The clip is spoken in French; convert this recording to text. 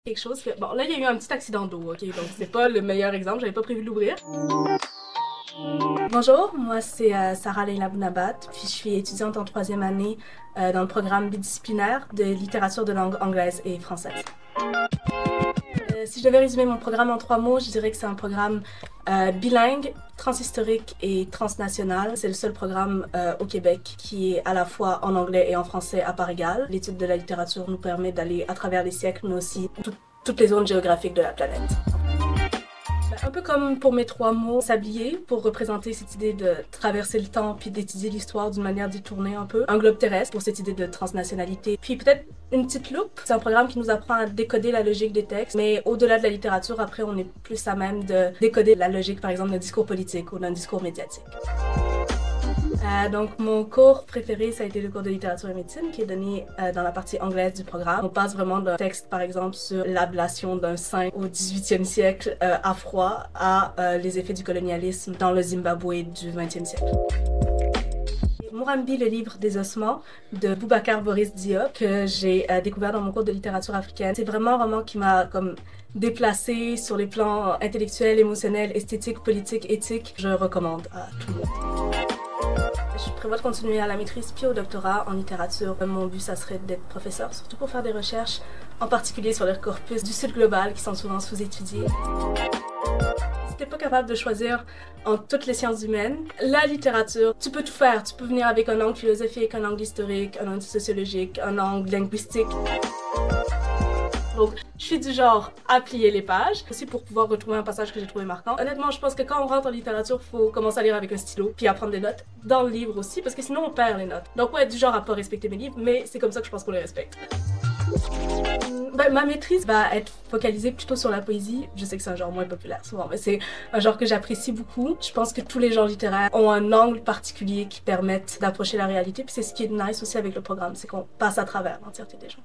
Quelque chose que... Bon, là, il y a eu un petit accident d'eau, ok? Donc, c'est pas le meilleur exemple, j'avais pas prévu de l'ouvrir. Bonjour, moi c'est Sarah Leila Bounabat, puis je suis étudiante en troisième année dans le programme bidisciplinaire de littérature de langue anglaise et française. Si je devais résumer mon programme en 3 mots, je dirais que c'est un programme bilingue, transhistorique et transnational. C'est le seul programme au Québec qui est à la fois en anglais et en français à part égale. L'étude de la littérature nous permet d'aller à travers les siècles, mais aussi toutes les zones géographiques de la planète. Un peu comme pour mes 3 mots, sablier, pour représenter cette idée de traverser le temps puis d'étudier l'histoire d'une manière détournée un peu. Un globe terrestre pour cette idée de transnationalité. Puis peut-être une petite loupe. C'est un programme qui nous apprend à décoder la logique des textes, mais au-delà de la littérature, après, on est plus à même de décoder la logique, par exemple, d'un discours politique ou d'un discours médiatique. Donc, mon cours préféré, ça a été le cours de littérature et médecine qui est donné dans la partie anglaise du programme. On passe vraiment d'un texte, par exemple, sur l'ablation d'un sein au 18e siècle à froid à les effets du colonialisme dans le Zimbabwe du 20e siècle. Murambi, le livre des ossements de Boubacar Boris Diop, que j'ai découvert dans mon cours de littérature africaine. C'est vraiment un roman qui m'a comme déplacée sur les plans intellectuels, émotionnels, esthétiques, politiques, éthiques. Je recommande à tout le monde. Je prévois de continuer à la maîtrise puis au doctorat en littérature. Mon but, ça serait d'être professeur, surtout pour faire des recherches, en particulier sur les corpus du Sud global qui sont souvent sous-étudiés. Si t'es pas capable de choisir entre toutes les sciences humaines, la littérature, tu peux tout faire. Tu peux venir avec un angle philosophique, un angle historique, un angle sociologique, un angle linguistique. Donc, je suis du genre à plier les pages, aussi pour pouvoir retrouver un passage que j'ai trouvé marquant. Honnêtement, je pense que quand on rentre en littérature, faut commencer à lire avec un stylo, puis à prendre des notes dans le livre aussi, parce que sinon on perd les notes. Donc ouais, du genre à pas respecter mes livres, mais c'est comme ça que je pense qu'on les respecte. Ma maîtrise va être focalisée plutôt sur la poésie. Je sais que c'est un genre moins populaire souvent, mais c'est un genre que j'apprécie beaucoup. Je pense que tous les genres littéraires ont un angle particulier qui permettent d'approcher la réalité, puis c'est ce qui est nice aussi avec le programme, c'est qu'on passe à travers l'entièreté des genres.